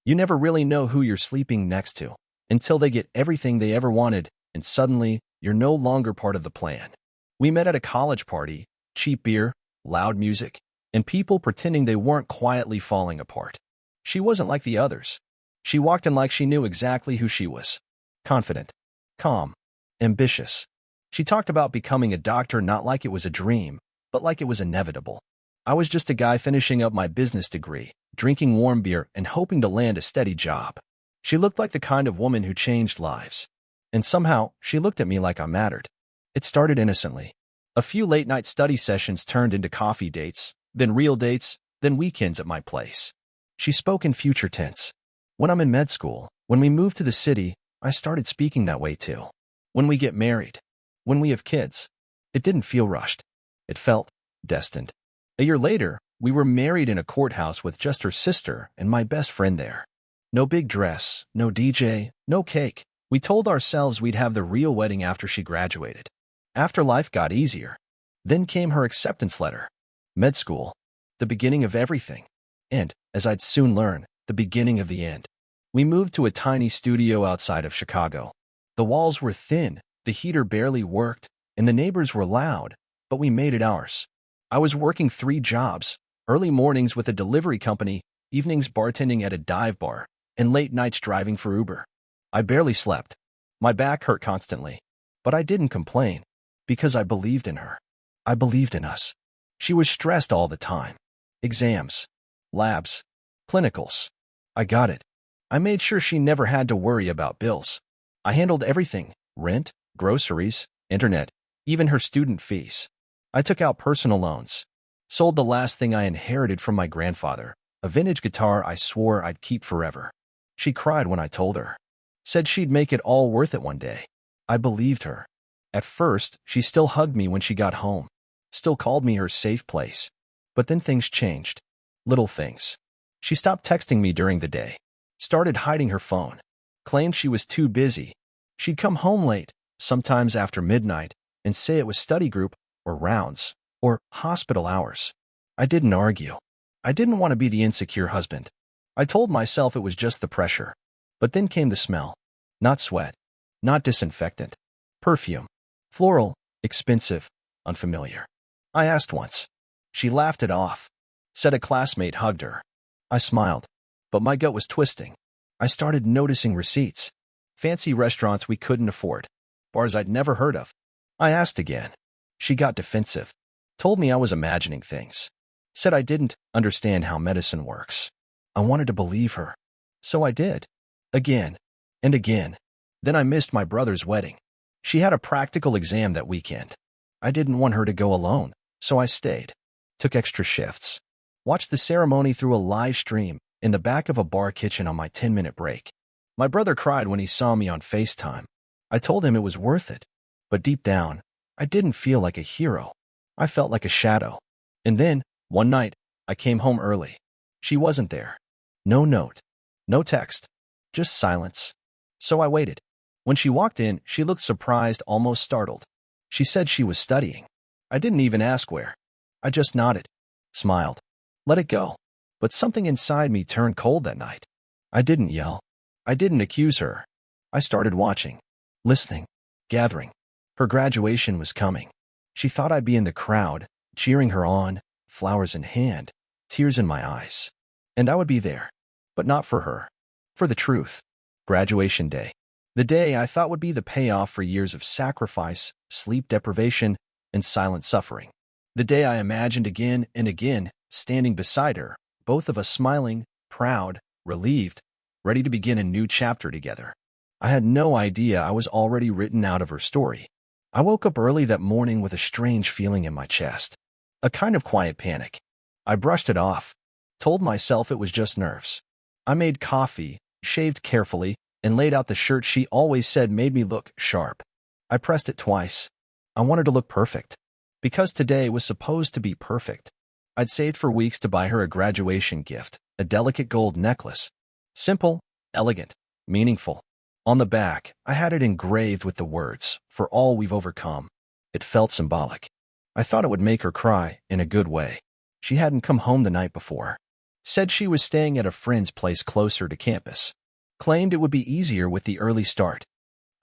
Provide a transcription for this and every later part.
You never really know who you're sleeping next to until they get everything they ever wanted, and suddenly, you're no longer part of the plan. We met at a college party, cheap beer, loud music, and people pretending they weren't quietly falling apart. She wasn't like the others. She walked in like she knew exactly who she was. Confident, calm, ambitious. She talked about becoming a doctor not like it was a dream, but like it was inevitable. I was just a guy finishing up my business degree, drinking warm beer and hoping to land a steady job. She looked like the kind of woman who changed lives. And somehow, she looked at me like I mattered. It started innocently. A few late-night study sessions turned into coffee dates, then real dates, then weekends at my place. She spoke in future tense. When I'm in med school, when we move to the city, I started speaking that way too. When we get married, when we have kids. It didn't feel rushed. It felt destined. A year later, we were married in a courthouse with just her sister and my best friend there. No big dress, no DJ, no cake. We told ourselves we'd have the real wedding after she graduated. After life got easier. Then came her acceptance letter. Med school. The beginning of everything. And, as I'd soon learn, the beginning of the end. We moved to a tiny studio outside of Chicago. The walls were thin, the heater barely worked, and the neighbors were loud, but we made it ours. I was working 3 jobs, early mornings with a delivery company, evenings bartending at a dive bar, and late nights driving for Uber. I barely slept. My back hurt constantly. But I didn't complain, because I believed in her. I believed in us. She was stressed all the time. Exams, labs, clinicals. I got it. I made sure she never had to worry about bills. I handled everything, rent, groceries, internet, even her student fees. I took out personal loans. Sold the last thing I inherited from my grandfather, a vintage guitar I swore I'd keep forever. She cried when I told her. Said she'd make it all worth it one day. I believed her. At first, she still hugged me when she got home. Still called me her safe place. But then things changed. Little things. She stopped texting me during the day. Started hiding her phone. Claimed she was too busy. She'd come home late, sometimes after midnight, and say it was study group, or rounds, or hospital hours. I didn't argue. I didn't want to be the insecure husband. I told myself it was just the pressure. But then came the smell. Not sweat. Not disinfectant. Perfume. Floral. Expensive. Unfamiliar. I asked once. She laughed it off. Said a classmate hugged her. I smiled. But my gut was twisting. I started noticing receipts. Fancy restaurants we couldn't afford. Bars I'd never heard of. I asked again. She got defensive. Told me I was imagining things. Said I didn't understand how medicine works. I wanted to believe her. So I did. Again. And again. Then I missed my brother's wedding. She had a practical exam that weekend. I didn't want her to go alone, so I stayed. Took extra shifts. Watched the ceremony through a live stream in the back of a bar kitchen on my 10-minute break. My brother cried when he saw me on FaceTime. I told him it was worth it. But deep down, I didn't feel like a hero. I felt like a shadow. And then, one night, I came home early. She wasn't there. No note. No text. Just silence. So I waited. When she walked in, she looked surprised, almost startled. She said she was studying. I didn't even ask where. I just nodded. Smiled. Let it go. But something inside me turned cold that night. I didn't yell. I didn't accuse her. I started watching. Listening. Gathering. Her graduation was coming. She thought I'd be in the crowd, cheering her on, flowers in hand, tears in my eyes. And I would be there. But not for her. For the truth. Graduation day. The day I thought would be the payoff for years of sacrifice, sleep deprivation, and silent suffering. The day I imagined again and again, standing beside her, both of us smiling, proud, relieved, ready to begin a new chapter together. I had no idea I was already written out of her story. I woke up early that morning with a strange feeling in my chest. A kind of quiet panic. I brushed it off. Told myself it was just nerves. I made coffee, shaved carefully, and laid out the shirt she always said made me look sharp. I pressed it twice. I wanted to look perfect. Because today was supposed to be perfect. I'd saved for weeks to buy her a graduation gift, a delicate gold necklace. Simple, elegant, meaningful. On the back, I had it engraved with the words, "For all we've overcome." It felt symbolic. I thought it would make her cry, in a good way. She hadn't come home the night before. Said she was staying at a friend's place closer to campus. Claimed it would be easier with the early start.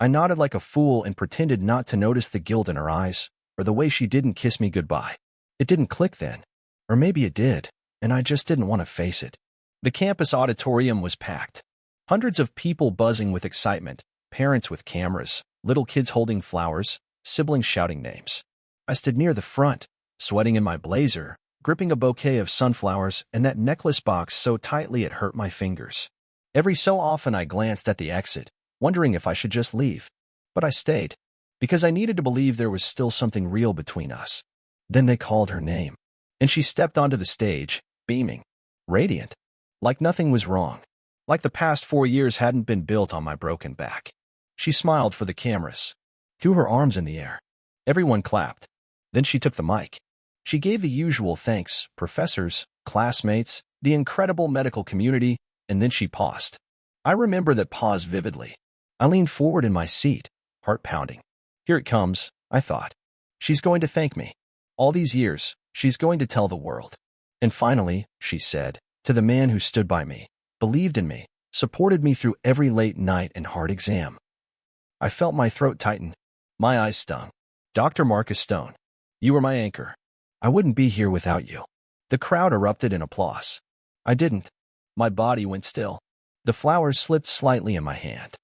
I nodded like a fool and pretended not to notice the guilt in her eyes, or the way she didn't kiss me goodbye. It didn't click then. Or maybe it did, and I just didn't want to face it. The campus auditorium was packed. Hundreds of people buzzing with excitement, parents with cameras, little kids holding flowers, siblings shouting names. I stood near the front, sweating in my blazer, gripping a bouquet of sunflowers and that necklace box so tightly it hurt my fingers. Every so often I glanced at the exit, wondering if I should just leave. But I stayed, because I needed to believe there was still something real between us. Then they called her name, and she stepped onto the stage, beaming, radiant, like nothing was wrong, like the past 4 years hadn't been built on my broken back. She smiled for the cameras, threw her arms in the air. Everyone clapped. Then she took the mic. She gave the usual thanks, professors, classmates, the incredible medical community, and then she paused. I remember that pause vividly. I leaned forward in my seat, heart pounding. Here it comes, I thought. She's going to thank me. All these years, she's going to tell the world. And finally, she said, to the man who stood by me, believed in me, supported me through every late night and hard exam. I felt my throat tighten. My eyes stung. Dr. Marcus Stone, you were my anchor. I wouldn't be here without you. The crowd erupted in applause. I didn't. My body went still. The flowers slipped slightly in my hand.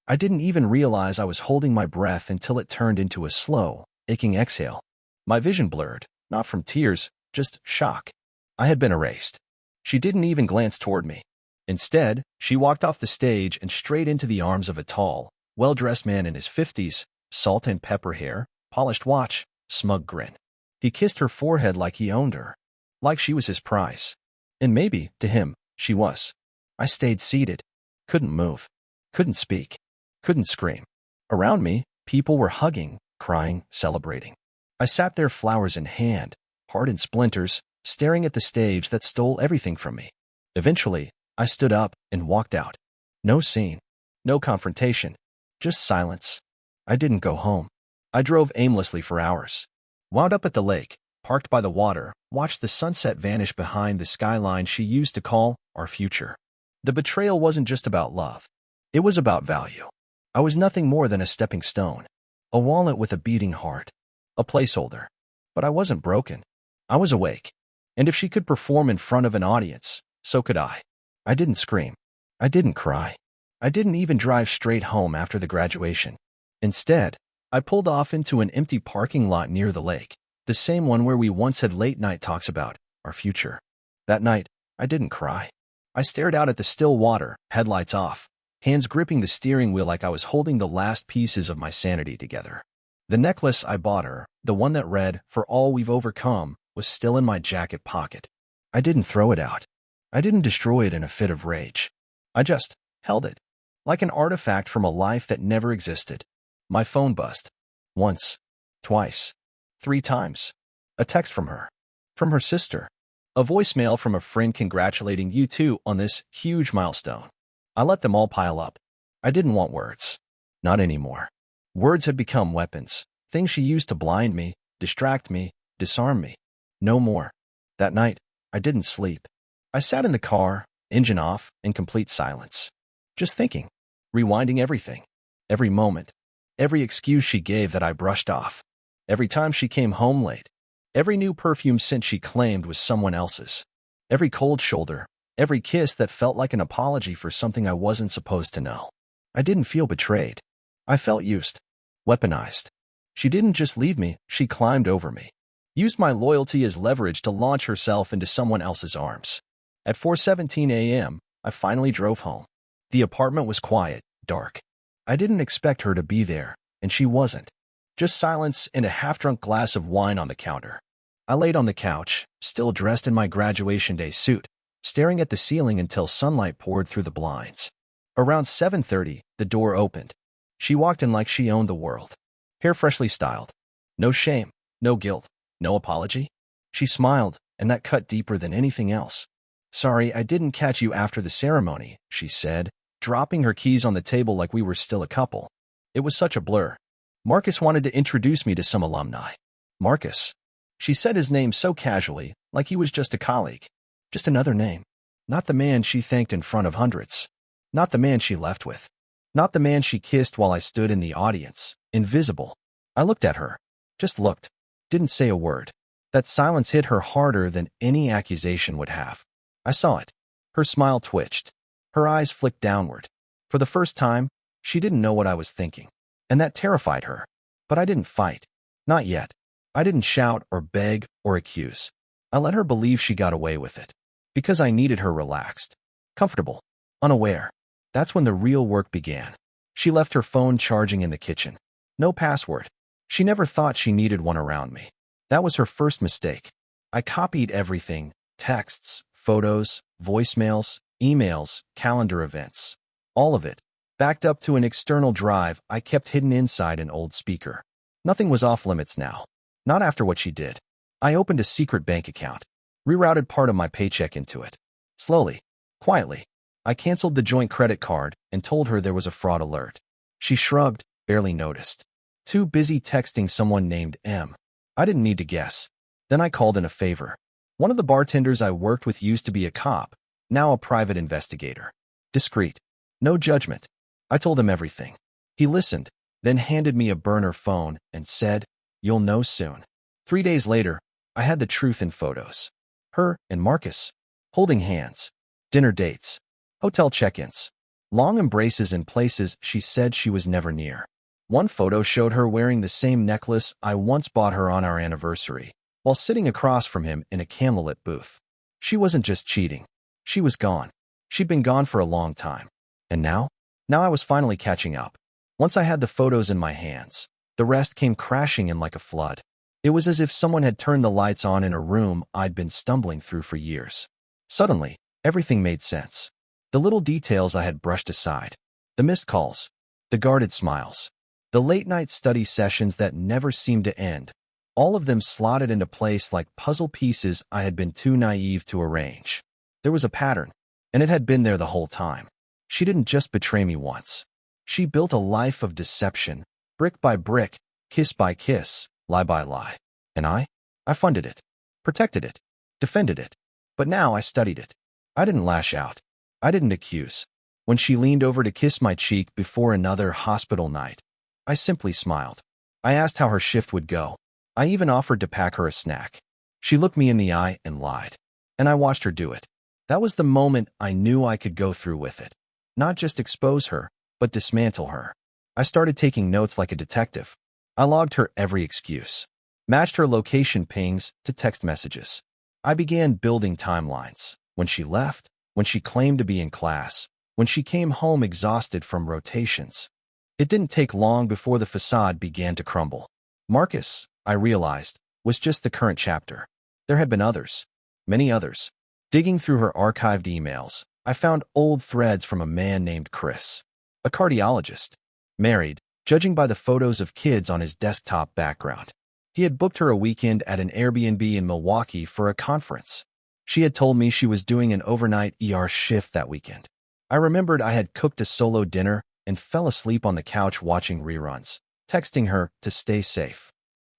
I didn't even realize I was holding my breath until it turned into a slow, aching exhale. My vision blurred, not from tears, just shock. I had been erased. She didn't even glance toward me. Instead, she walked off the stage and straight into the arms of a tall, well-dressed man in his 50s, salt and pepper hair, polished watch, smug grin. He kissed her forehead like he owned her, like she was his prize. And maybe, to him, she was. I stayed seated, couldn't move, couldn't speak, couldn't scream. Around me, people were hugging, crying, celebrating. I sat there, flowers in hand, heart in splinters, staring at the stage that stole everything from me. Eventually, I stood up and walked out. No scene, no confrontation, just silence. I didn't go home. I drove aimlessly for hours. Wound up at the lake, parked by the water, watched the sunset vanish behind the skyline she used to call our future. The betrayal wasn't just about love. It was about value. I was nothing more than a stepping stone, a wallet with a beating heart, a placeholder. But I wasn't broken. I was awake. And if she could perform in front of an audience, so could I. I didn't scream. I didn't cry. I didn't even drive straight home after the graduation. Instead, I pulled off into an empty parking lot near the lake, the same one where we once had late-night talks about our future. That night, I didn't cry. I stared out at the still water, headlights off, hands gripping the steering wheel like I was holding the last pieces of my sanity together. The necklace I bought her, the one that read, "For all we've overcome," was still in my jacket pocket. I didn't throw it out. I didn't destroy it in a fit of rage. I just held it, like an artifact from a life that never existed. My phone buzzed. Once, twice, 3 times. A text from her sister. A voicemail from a friend congratulating you two on this huge milestone. I let them all pile up. I didn't want words. Not anymore. Words had become weapons, things she used to blind me, distract me, disarm me. No more. That night, I didn't sleep. I sat in the car, engine off, in complete silence. Just thinking, rewinding everything, every moment, every excuse she gave that I brushed off, every time she came home late, every new perfume scent she claimed was someone else's, every cold shoulder, every kiss that felt like an apology for something I wasn't supposed to know. I didn't feel betrayed. I felt used, weaponized. She didn't just leave me, she climbed over me, used my loyalty as leverage to launch herself into someone else's arms. At 4:17 a.m., I finally drove home. The apartment was quiet, dark. I didn't expect her to be there, and she wasn't. Just silence and a half-drunk glass of wine on the counter. I laid on the couch, still dressed in my graduation day suit, staring at the ceiling until sunlight poured through the blinds. Around 7:30, the door opened. She walked in like she owned the world. Hair freshly styled. No shame, no guilt, no apology. She smiled, and that cut deeper than anything else. "Sorry, I didn't catch you after the ceremony," she said, dropping her keys on the table like we were still a couple. It was such a blur. Marcus wanted to introduce me to some alumni. Marcus. She said his name so casually, like he was just a colleague. Just another name. Not the man she thanked in front of hundreds. Not the man she left with. Not the man she kissed while I stood in the audience, invisible. I looked at her. Just looked. Didn't say a word. That silence hit her harder than any accusation would have. I saw it. Her smile twitched. Her eyes flicked downward. For the first time, she didn't know what I was thinking. And that terrified her. But I didn't fight. Not yet. I didn't shout or beg or accuse. I let her believe she got away with it. Because I needed her relaxed. Comfortable. Unaware. That's when the real work began. She left her phone charging in the kitchen. No password. She never thought she needed one around me. That was her first mistake. I copied everything: texts, photos, voicemails, emails, calendar events. All of it, backed up to an external drive I kept hidden inside an old speaker. Nothing was off limits now. Not after what she did. I opened a secret bank account, rerouted part of my paycheck into it. Slowly, quietly, I canceled the joint credit card and told her there was a fraud alert. She shrugged, barely noticed. Too busy texting someone named M. I didn't need to guess. Then I called in a favor. One of the bartenders I worked with used to be a cop, now a private investigator. Discreet. No judgment. I told him everything. He listened, then handed me a burner phone and said, "You'll know soon." 3 days later, I had the truth in photos. Her and Marcus, holding hands, dinner dates, hotel check-ins, long embraces in places she said she was never near. One photo showed her wearing the same necklace I once bought her on our anniversary, while sitting across from him in a candlelit booth. She wasn't just cheating. She was gone. She'd been gone for a long time. And now? Now I was finally catching up. Once I had the photos in my hands, the rest came crashing in like a flood. It was as if someone had turned the lights on in a room I'd been stumbling through for years. Suddenly, everything made sense. The little details I had brushed aside. The missed calls. The guarded smiles. The late-night study sessions that never seemed to end. All of them slotted into place like puzzle pieces I had been too naive to arrange. There was a pattern, and it had been there the whole time. She didn't just betray me once. She built a life of deception, brick by brick, kiss by kiss, lie by lie. And I funded it, protected it, defended it. But now I studied it. I didn't lash out. I didn't accuse. When she leaned over to kiss my cheek before another hospital night, I simply smiled. I asked how her shift would go. I even offered to pack her a snack. She looked me in the eye and lied. And I watched her do it. That was the moment I knew I could go through with it. Not just expose her, but dismantle her. I started taking notes like a detective. I logged her every excuse. Matched her location pings to text messages. I began building timelines. When she left, when she claimed to be in class, when she came home exhausted from rotations. It didn't take long before the facade began to crumble. Marcus, I realized, was just the current chapter. There had been others, many others. Digging through her archived emails, I found old threads from a man named Chris, a cardiologist, married, judging by the photos of kids on his desktop background. He had booked her a weekend at an Airbnb in Milwaukee for a conference. She had told me she was doing an overnight ER shift that weekend. I remembered I had cooked a solo dinner and fell asleep on the couch watching reruns, texting her to stay safe.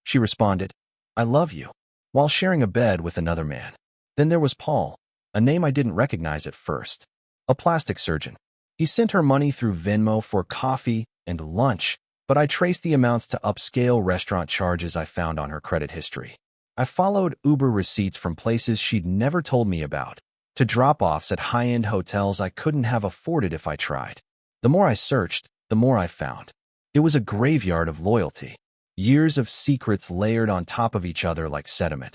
She responded, "I love you," while sharing a bed with another man. Then there was Paul, a name I didn't recognize at first. A plastic surgeon. He sent her money through Venmo for coffee and lunch, but I traced the amounts to upscale restaurant charges I found on her credit history. I followed Uber receipts from places she'd never told me about, to drop-offs at high-end hotels I couldn't have afforded if I tried. The more I searched, the more I found. It was a graveyard of loyalty. Years of secrets layered on top of each other like sediment.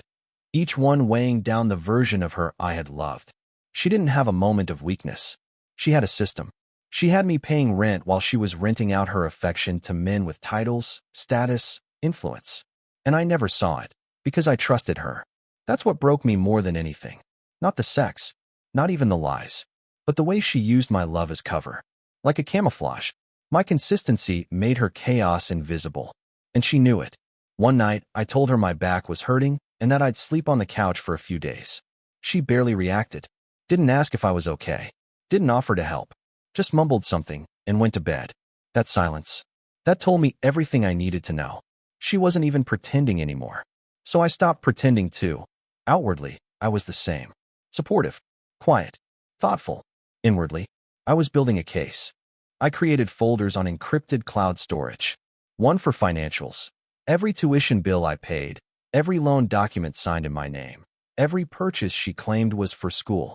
Each one weighing down the version of her I had loved. She didn't have a moment of weakness. She had a system. She had me paying rent while she was renting out her affection to men with titles, status, influence. And I never saw it, because I trusted her. That's what broke me more than anything. Not the sex, not even the lies, but the way she used my love as cover. Like a camouflage, my consistency made her chaos invisible. And she knew it. One night, I told her my back was hurting and that I'd sleep on the couch for a few days. She barely reacted. Didn't ask if I was okay. Didn't offer to help. Just mumbled something and went to bed. That silence. That told me everything I needed to know. She wasn't even pretending anymore. So I stopped pretending too. Outwardly, I was the same. Supportive. Quiet. thoughtful. Inwardly, I was building a case. I created folders on encrypted cloud storage. One for financials, every tuition bill I paid, every loan document signed in my name, every purchase she claimed was for school.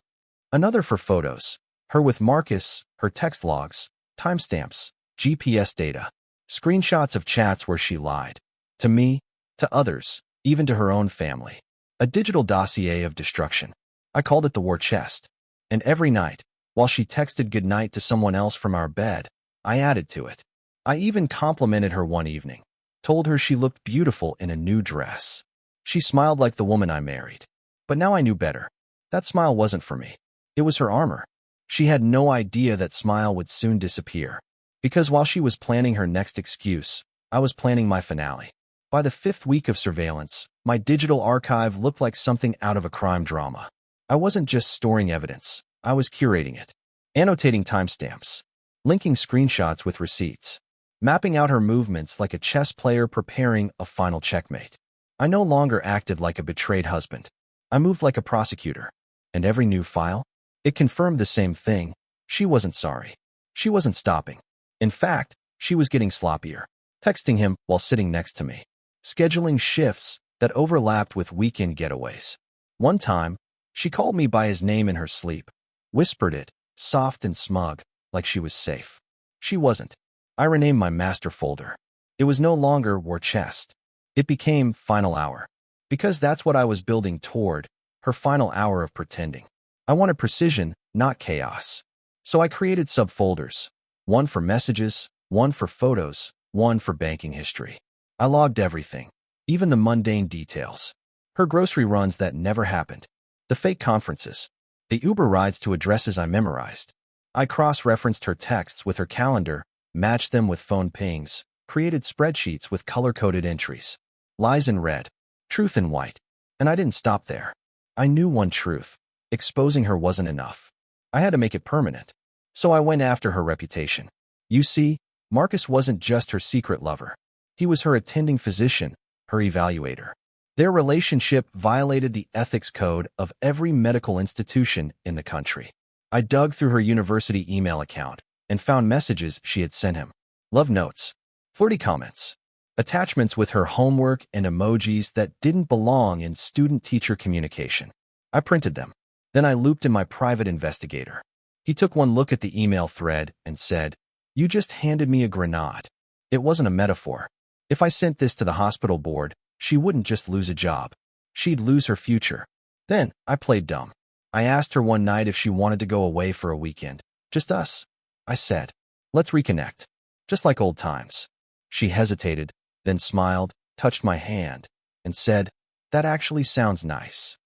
Another for photos, her with Marcus, her text logs, timestamps, GPS data, screenshots of chats where she lied. To me, to others, even to her own family. A digital dossier of destruction. I called it the war chest. And every night, while she texted goodnight to someone else from our bed, I added to it. I even complimented her one evening, told her she looked beautiful in a new dress. She smiled like the woman I married. But now I knew better. That smile wasn't for me. It was her armor. She had no idea that smile would soon disappear. Because while she was planning her next excuse, I was planning my finale. By the 5th week of surveillance, my digital archive looked like something out of a crime drama. I wasn't just storing evidence, I was curating it, annotating timestamps, linking screenshots with receipts, mapping out her movements like a chess player preparing a final checkmate. I no longer acted like a betrayed husband. I moved like a prosecutor. And every new file? It confirmed the same thing. She wasn't sorry. She wasn't stopping. In fact, she was getting sloppier, texting him while sitting next to me, scheduling shifts that overlapped with weekend getaways. One time, she called me by his name in her sleep, whispered it, soft and smug, like she was safe. She wasn't. I renamed my master folder. It was no longer war chest. It became final hour. Because that's what I was building toward, her final hour of pretending. I wanted precision, not chaos. So I created subfolders. One for messages, one for photos, one for banking history. I logged everything, even the mundane details. Her grocery runs that never happened. The fake conferences. The Uber rides to addresses I memorized. I cross-referenced her texts with her calendar, matched them with phone pings, created spreadsheets with color-coded entries. Lies in red, truth in white. And I didn't stop there. I knew one truth. Exposing her wasn't enough. I had to make it permanent. So I went after her reputation. You see, Marcus wasn't just her secret lover. He was her attending physician, her evaluator. Their relationship violated the ethics code of every medical institution in the country. I dug through her university email account and found messages she had sent him. Love notes, flirty comments, attachments with her homework and emojis that didn't belong in student-teacher communication. I printed them. Then I looped in my private investigator. He took one look at the email thread and said, "You just handed me a grenade." It wasn't a metaphor. If I sent this to the hospital board, she wouldn't just lose a job. She'd lose her future. Then I played dumb. I asked her one night if she wanted to go away for a weekend. Just us. I said, "Let's reconnect." Just like old times. She hesitated, then smiled, touched my hand, and said, "That actually sounds nice."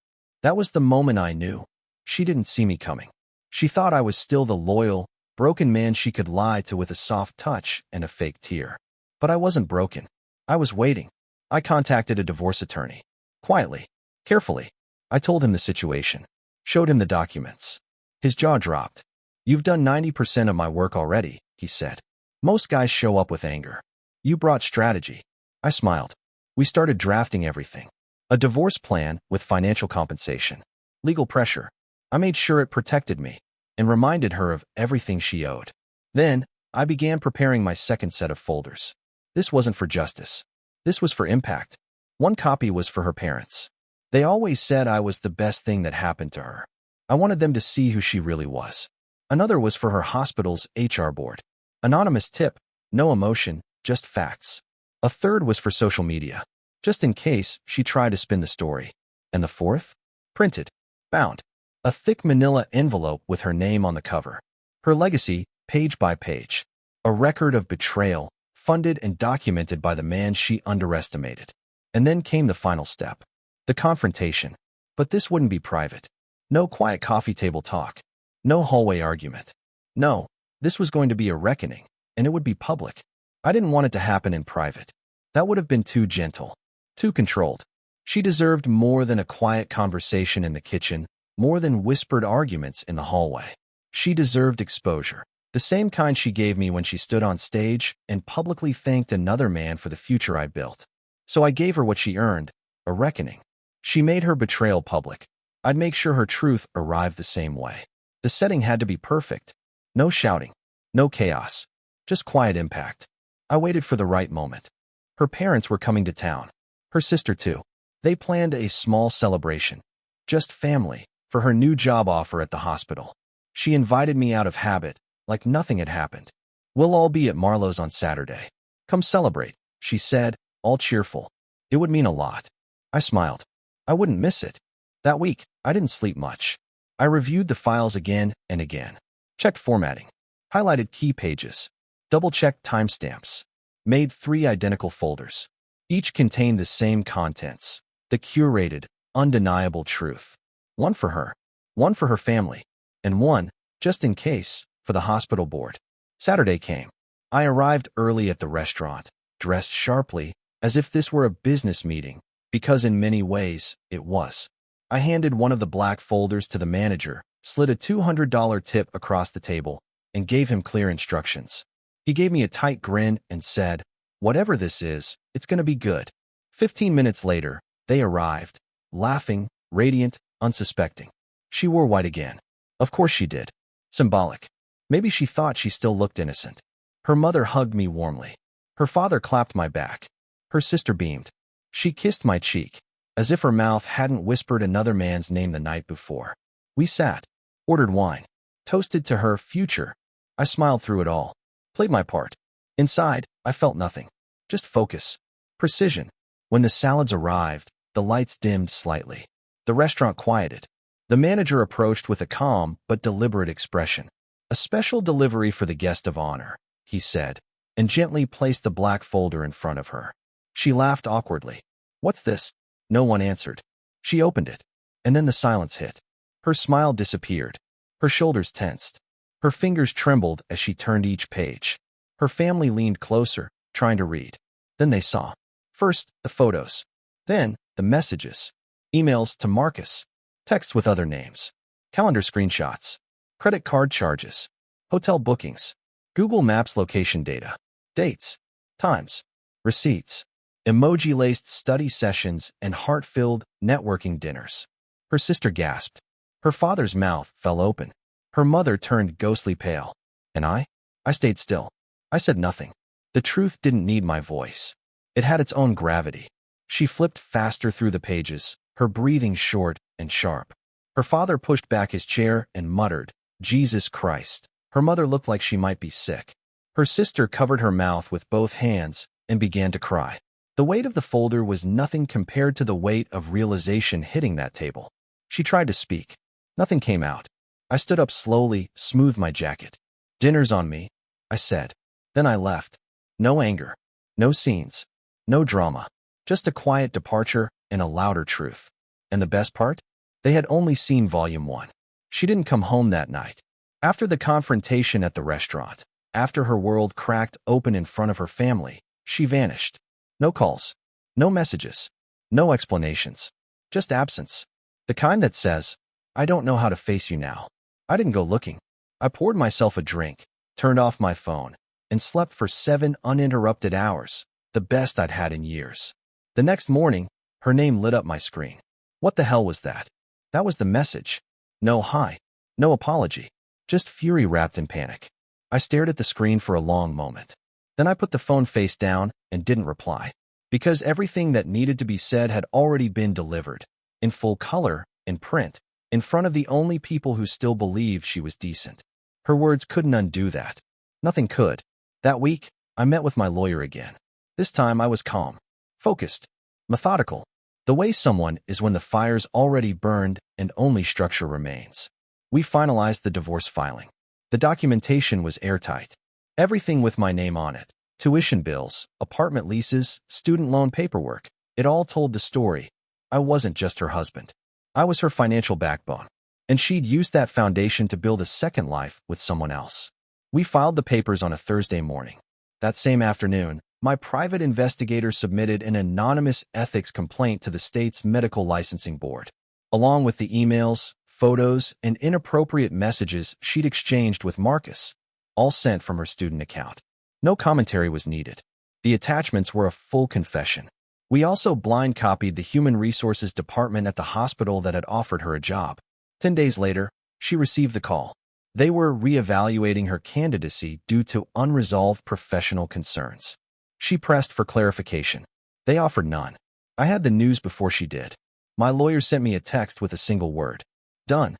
That was the moment I knew. She didn't see me coming. She thought I was still the loyal, broken man she could lie to with a soft touch and a fake tear. But I wasn't broken. I was waiting. I contacted a divorce attorney. Quietly, carefully. I told him the situation. Showed him the documents. His jaw dropped. "You've done 90% of my work already," he said. "Most guys show up with anger. You brought strategy." I smiled. We started drafting everything. A divorce plan with financial compensation. Legal pressure. I made sure it protected me and reminded her of everything she owed. Then, I began preparing my second set of folders. This wasn't for justice. This was for impact. One copy was for her parents. They always said I was the best thing that happened to her. I wanted them to see who she really was. Another was for her hospital's HR board. Anonymous tip, no emotion, just facts. A third was for social media, just in case she tried to spin the story. And the fourth? Printed, bound. A thick manila envelope with her name on the cover. Her legacy, page by page. A record of betrayal, funded and documented by the man she underestimated. And then came the final step. The confrontation. But this wouldn't be private. No quiet coffee table talk. No hallway argument. No, this was going to be a reckoning, and it would be public. I didn't want it to happen in private. That would have been too gentle, too controlled. She deserved more than a quiet conversation in the kitchen, more than whispered arguments in the hallway. She deserved exposure, the same kind she gave me when she stood on stage and publicly thanked another man for the future I built. So I gave her what she earned, a reckoning. She made her betrayal public. I'd make sure her truth arrived the same way. The setting had to be perfect. No shouting, no chaos, just quiet impact. I waited for the right moment. Her parents were coming to town. Her sister too. They planned a small celebration. Just family, for her new job offer at the hospital. She invited me out of habit, like nothing had happened. "We'll all be at Marlowe's on Saturday. Come celebrate," she said, all cheerful. It would mean a lot. I smiled. I wouldn't miss it. That week, I didn't sleep much. I reviewed the files again and again. Checked formatting. Highlighted key pages. Double-checked timestamps. Made 3 identical folders. Each contained the same contents. The curated, undeniable truth. One for her. One for her family. And one, just in case, for the hospital board. Saturday came. I arrived early at the restaurant, dressed sharply, as if this were a business meeting, because in many ways, it was. I handed one of the black folders to the manager, slid a $200 tip across the table, and gave him clear instructions. He gave me a tight grin and said, "Whatever this is, it's going to be good." 15 minutes later, they arrived, laughing, radiant, unsuspecting. She wore white again. Of course she did. Symbolic. Maybe she thought she still looked innocent. Her mother hugged me warmly. Her father clapped my back. Her sister beamed. She kissed my cheek, as if her mouth hadn't whispered another man's name the night before. We sat, ordered wine, toasted to her future. I smiled through it all, played my part. Inside, I felt nothing, just focus, precision. When the salads arrived, the lights dimmed slightly. The restaurant quieted. The manager approached with a calm but deliberate expression. "A special delivery for the guest of honor," he said, and gently placed the black folder in front of her. She laughed awkwardly. "What's this?" No one answered. She opened it, and then the silence hit. Her smile disappeared. Her shoulders tensed. Her fingers trembled as she turned each page. Her family leaned closer, trying to read. Then they saw. First, the photos. Then, the messages. Emails to Marcus. Texts with other names. Calendar screenshots. Credit card charges. Hotel bookings. Google Maps location data. Dates. Times. Receipts. Emoji-laced study sessions and heart-filled networking dinners. Her sister gasped. Her father's mouth fell open. Her mother turned ghostly pale. And I stayed still. I said nothing. The truth didn't need my voice. It had its own gravity. She flipped faster through the pages, her breathing short and sharp. Her father pushed back his chair and muttered, "Jesus Christ." Her mother looked like she might be sick. Her sister covered her mouth with both hands and began to cry. The weight of the folder was nothing compared to the weight of realization hitting that table. She tried to speak. Nothing came out. I stood up slowly, smoothed my jacket. "Dinner's on me," I said. Then I left. No anger. No scenes. No drama. Just a quiet departure and a louder truth. And the best part? They had only seen Volume 1. She didn't come home that night. After the confrontation at the restaurant, after her world cracked open in front of her family, she vanished. No calls. No messages. No explanations. Just absence. The kind that says, "I don't know how to face you now." I didn't go looking. I poured myself a drink, turned off my phone, and slept for 7 uninterrupted hours, the best I'd had in years. The next morning, her name lit up my screen. What the hell was that? That was the message. No hi. No apology. Just fury wrapped in panic. I stared at the screen for a long moment. Then I put the phone face down and didn't reply. Because everything that needed to be said had already been delivered. In full color, in print, in front of the only people who still believed she was decent. Her words couldn't undo that. Nothing could. That week, I met with my lawyer again. This time I was calm, focused, methodical. The way someone is when the fire's already burned and only structure remains. We finalized the divorce filing. The documentation was airtight. Everything with my name on it. Tuition bills, apartment leases, student loan paperwork. It all told the story. I wasn't just her husband. I was her financial backbone. And she'd used that foundation to build a second life with someone else. We filed the papers on a Thursday morning. That same afternoon, my private investigator submitted an anonymous ethics complaint to the state's medical licensing board, along with the emails, photos, and inappropriate messages she'd exchanged with Marcus, all sent from her student account. No commentary was needed. The attachments were a full confession. We also blind copied the human resources department at the hospital that had offered her a job. 10 days later, She received the call. They were reevaluating her candidacy due to unresolved professional concerns. She pressed for clarification. They offered none. I had the news before she did. My lawyer sent me a text with a single word. Done.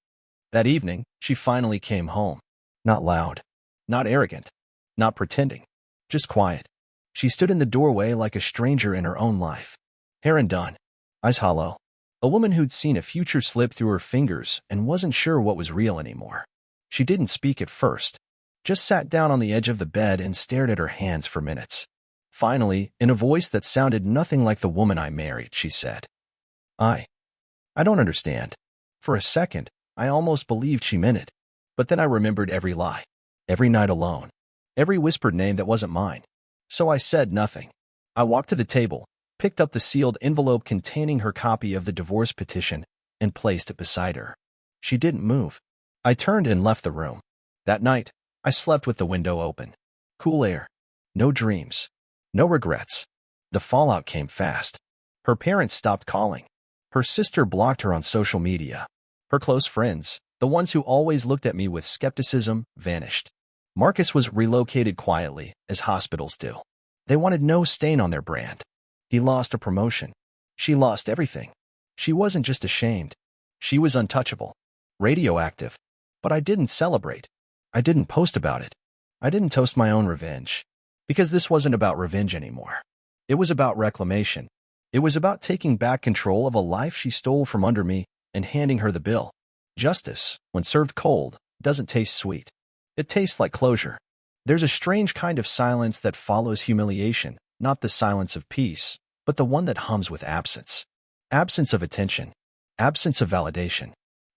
That evening, she finally came home. Not loud. Not arrogant. Not pretending. Just quiet. She stood in the doorway like a stranger in her own life. Hair undone. Eyes hollow. A woman who'd seen a future slip through her fingers and wasn't sure what was real anymore. She didn't speak at first. Just sat down on the edge of the bed and stared at her hands for minutes. Finally, in a voice that sounded nothing like the woman I married, she said, I don't understand. For a second, I almost believed she meant it. But then I remembered every lie. Every night alone. Every whispered name that wasn't mine. So I said nothing. I walked to the table, picked up the sealed envelope containing her copy of the divorce petition, and placed it beside her. She didn't move. I turned and left the room. That night, I slept with the window open. Cool air. No dreams. No regrets. The fallout came fast. Her parents stopped calling. Her sister blocked her on social media. Her close friends, the ones who always looked at me with skepticism, vanished. Marcus was relocated quietly, as hospitals do. They wanted no stain on their brand. He lost a promotion. She lost everything. She wasn't just ashamed. She was untouchable. Radioactive. But I didn't celebrate. I didn't post about it. I didn't toast my own revenge. Because this wasn't about revenge anymore. It was about reclamation. It was about taking back control of a life she stole from under me and handing her the bill. Justice, when served cold, doesn't taste sweet. It tastes like closure. There's a strange kind of silence that follows humiliation, not the silence of peace, but the one that hums with absence. Absence of attention. Absence of validation.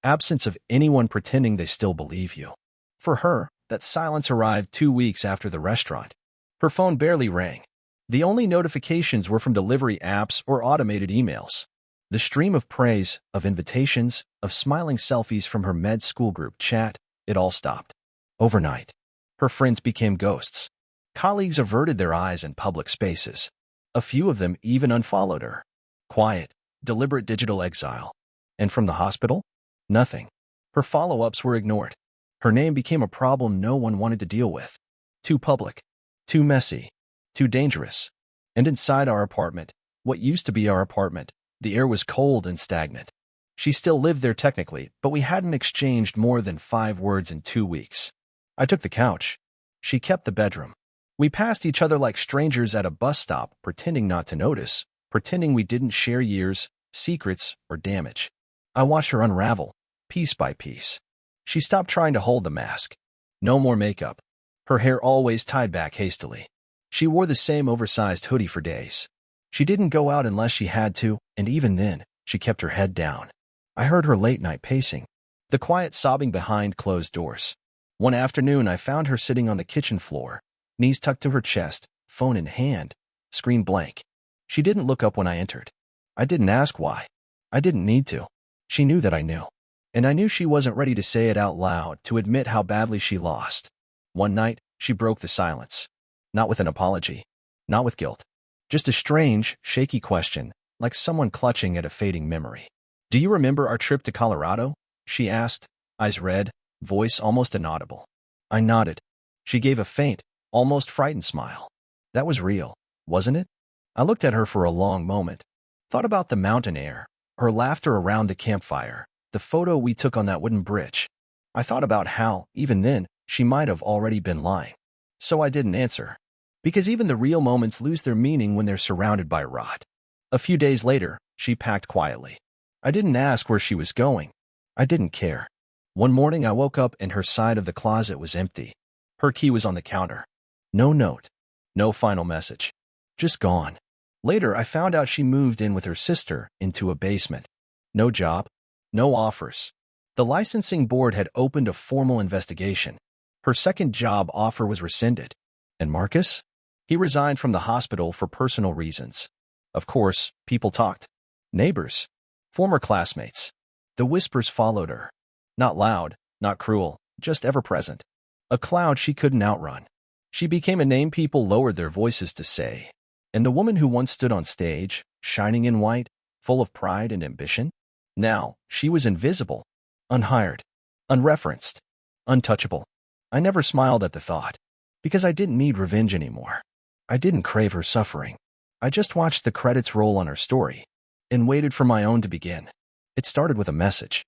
Absence of anyone pretending they still believe you. For her, that silence arrived 2 weeks after the restaurant. Her phone barely rang. The only notifications were from delivery apps or automated emails. The stream of praise, of invitations, of smiling selfies from her med school group chat, it all stopped. Overnight, her friends became ghosts. Colleagues averted their eyes in public spaces. A few of them even unfollowed her. Quiet, deliberate digital exile. And from the hospital? Nothing. Her follow-ups were ignored. Her name became a problem no one wanted to deal with. Too public. Too messy. Too dangerous. And inside our apartment, what used to be our apartment, the air was cold and stagnant. She still lived there technically, but we hadn't exchanged more than 5 words in 2 weeks. I took the couch. She kept the bedroom. We passed each other like strangers at a bus stop, pretending not to notice, pretending we didn't share years, secrets, or damage. I watched her unravel, piece by piece. She stopped trying to hold the mask. No more makeup. Her hair always tied back hastily. She wore the same oversized hoodie for days. She didn't go out unless she had to, and even then, she kept her head down. I heard her late-night pacing, the quiet sobbing behind closed doors. One afternoon, I found her sitting on the kitchen floor, knees tucked to her chest, phone in hand, screen blank. She didn't look up when I entered. I didn't ask why. I didn't need to. She knew that I knew. And I knew she wasn't ready to say it out loud, to admit how badly she lost. One night, she broke the silence. Not with an apology. Not with guilt. Just a strange, shaky question, like someone clutching at a fading memory. Do you remember our trip to Colorado? She asked, eyes red, voice almost inaudible. I nodded. She gave a faint, almost frightened smile. That was real, wasn't it? I looked at her for a long moment. Thought about the mountain air, her laughter around the campfire, the photo we took on that wooden bridge. I thought about how, even then, she might have already been lying. So I didn't answer. Because even the real moments lose their meaning when they're surrounded by rot. A few days later, she packed quietly. I didn't ask where she was going. I didn't care. One morning I woke up and her side of the closet was empty. Her key was on the counter. No note. No final message. Just gone. Later, I found out she moved in with her sister into a basement. No job. No offers. The licensing board had opened a formal investigation. Her second job offer was rescinded. And Marcus? He resigned from the hospital for personal reasons. Of course, people talked. Neighbors. Former classmates. The whispers followed her. Not loud, not cruel, just ever-present. A cloud she couldn't outrun. She became a name people lowered their voices to say. And the woman who once stood on stage, shining in white, full of pride and ambition? Now, she was invisible, unhired. unreferenced, untouchable. I never smiled at the thought, because I didn't need revenge anymore. I didn't crave her suffering. I just watched the credits roll on her story and waited for my own to begin. It started with a message,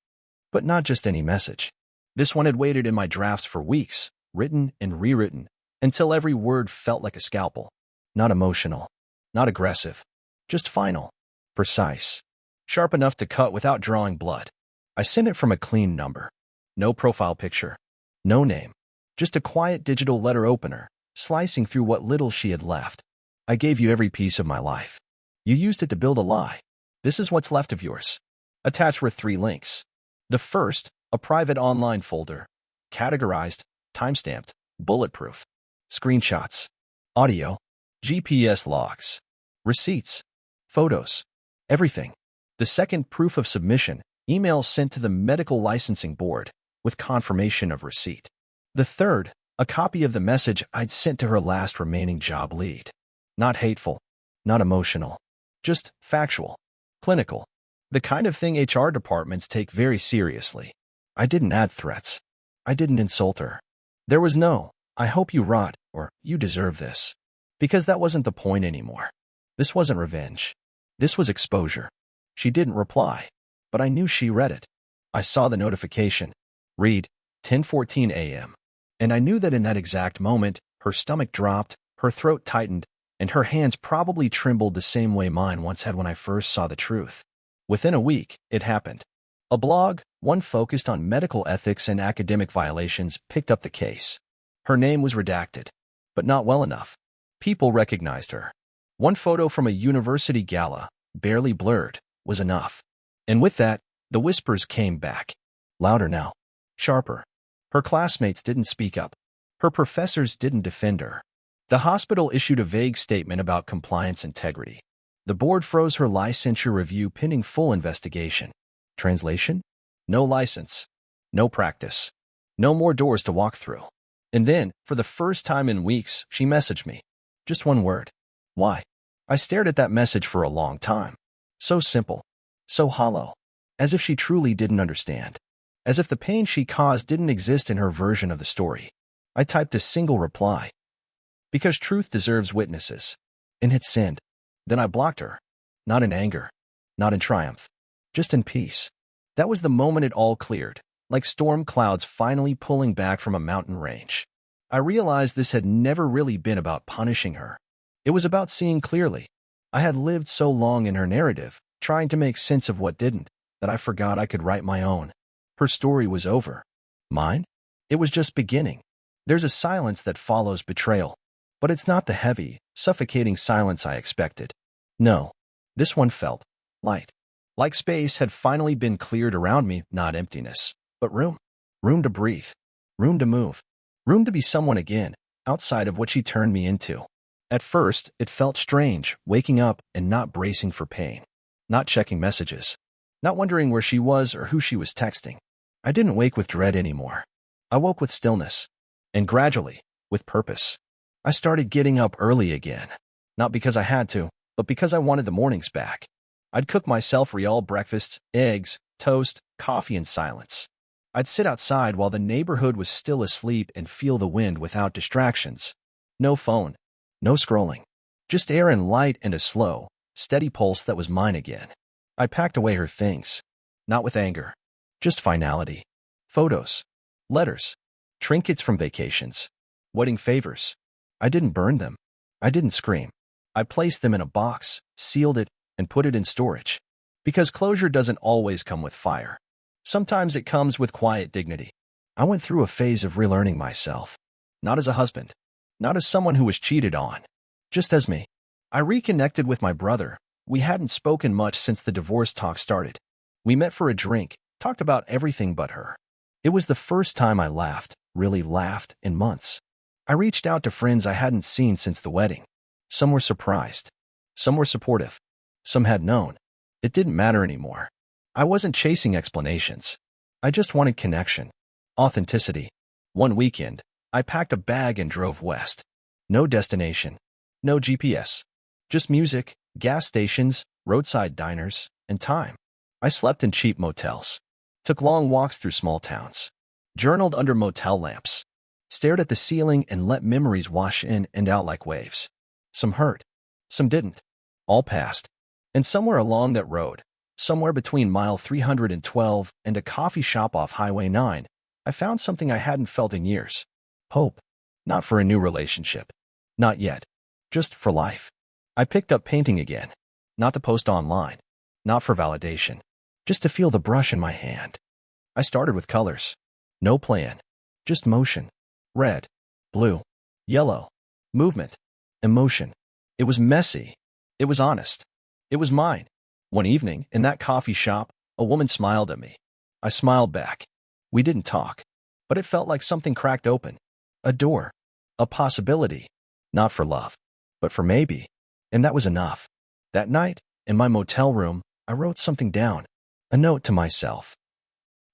but not just any message. This one had waited in my drafts for weeks, written and rewritten, until every word felt like a scalpel. Not emotional, not aggressive, just final, precise, sharp enough to cut without drawing blood. I sent it from a clean number. No profile picture, no name, just a quiet digital letter opener, slicing through what little she had left. I gave you every piece of my life. You used it to build a lie. This is what's left of yours. Attached were 3 links. The first, a private online folder, categorized, timestamped, bulletproof. Screenshots, audio, GPS logs, receipts, photos, everything. The second, proof of submission, email sent to the medical licensing board with confirmation of receipt. The third, a copy of the message I'd sent to her last remaining job lead. Not hateful, not emotional, just factual, clinical, the kind of thing HR departments take very seriously. I didn't add threats. I didn't insult her. There was no, I hope you rot, or you deserve this. Because that wasn't the point anymore. This wasn't revenge. This was exposure. She didn't reply, but I knew she read it. I saw the notification. Read, 10:14 a.m. And I knew that in that exact moment, her stomach dropped, her throat tightened, and her hands probably trembled the same way mine once had when I first saw the truth. Within a week, it happened. A blog, one focused on medical ethics and academic violations, picked up the case. Her name was redacted, but not well enough. People recognized her. One photo from a university gala, barely blurred, was enough. And with that, the whispers came back. Louder now. Sharper. Her classmates didn't speak up. Her professors didn't defend her. The hospital issued a vague statement about compliance integrity. The board froze her licensure review pending full investigation. Translation? No license. No practice. No more doors to walk through. And then, for the first time in weeks, she messaged me. Just one word. Why? I stared at that message for a long time. So simple. So hollow. As if she truly didn't understand. As if the pain she caused didn't exist in her version of the story. I typed a single reply. Because truth deserves witnesses. And hit send. Then I blocked her. Not in anger. Not in triumph. Just in peace. That was the moment it all cleared, like storm clouds finally pulling back from a mountain range. I realized this had never really been about punishing her. It was about seeing clearly. I had lived so long in her narrative, trying to make sense of what didn't, that I forgot I could write my own. Her story was over. Mine? It was just beginning. There's a silence that follows betrayal. But it's not the heavy, suffocating silence I expected. No. This one felt light. Like space had finally been cleared around me, not emptiness, but room. Room to breathe. Room to move. Room to be someone again, outside of what she turned me into. At first, it felt strange, waking up and not bracing for pain. Not checking messages. Not wondering where she was or who she was texting. I didn't wake with dread anymore. I woke with stillness. And gradually, with purpose. I started getting up early again. Not because I had to, but because I wanted the mornings back. I'd cook myself real breakfasts, eggs, toast, coffee in silence. I'd sit outside while the neighborhood was still asleep and feel the wind without distractions. No phone. No scrolling. Just air and light and a slow, steady pulse that was mine again. I packed away her things. Not with anger. Just finality. Photos. Letters. Trinkets from vacations. Wedding favors. I didn't burn them. I didn't scream. I placed them in a box, sealed it, and put it in storage. Because closure doesn't always come with fire. Sometimes it comes with quiet dignity. I went through a phase of relearning myself. Not as a husband. Not as someone who was cheated on. Just as me. I reconnected with my brother. We hadn't spoken much since the divorce talk started. We met for a drink, talked about everything but her. It was the first time I laughed, really laughed, in months. I reached out to friends I hadn't seen since the wedding. Some were surprised. Some were supportive. Some had known. It didn't matter anymore. I wasn't chasing explanations. I just wanted connection. Authenticity. One weekend, I packed a bag and drove west. No destination. No GPS. Just music, gas stations, roadside diners, and time. I slept in cheap motels. Took long walks through small towns. journaled under motel lamps, stared at the ceiling and let memories wash in and out like waves. Some hurt, some didn't. All passed. And somewhere along that road, somewhere between mile 312 and a coffee shop off Highway 9, I found something I hadn't felt in years. Hope. Not for a new relationship. Not yet. Just for life. I picked up painting again. Not to post online. Not for validation. Just to feel the brush in my hand. I started with colors. No plan. Just motion. Red. Blue. Yellow. Movement. Emotion. It was messy. It was honest. It was mine. One evening, in that coffee shop, a woman smiled at me. I smiled back. We didn't talk, but it felt like something cracked open. A door. A possibility. Not for love, but for maybe. And that was enough. That night, in my motel room, I wrote something down. A note to myself.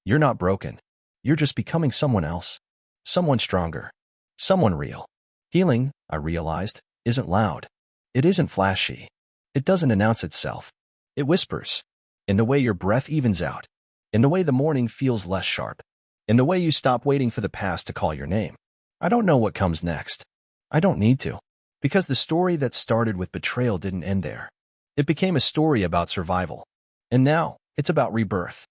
You're not broken. You're just becoming someone else. Someone stronger. Someone real. Healing, I realized, isn't loud. It isn't flashy. It doesn't announce itself. It whispers. In the way your breath evens out. In the way the morning feels less sharp. In the way you stop waiting for the past to call your name. I don't know what comes next. I don't need to. Because the story that started with betrayal didn't end there. It became a story about survival. And now, it's about rebirth.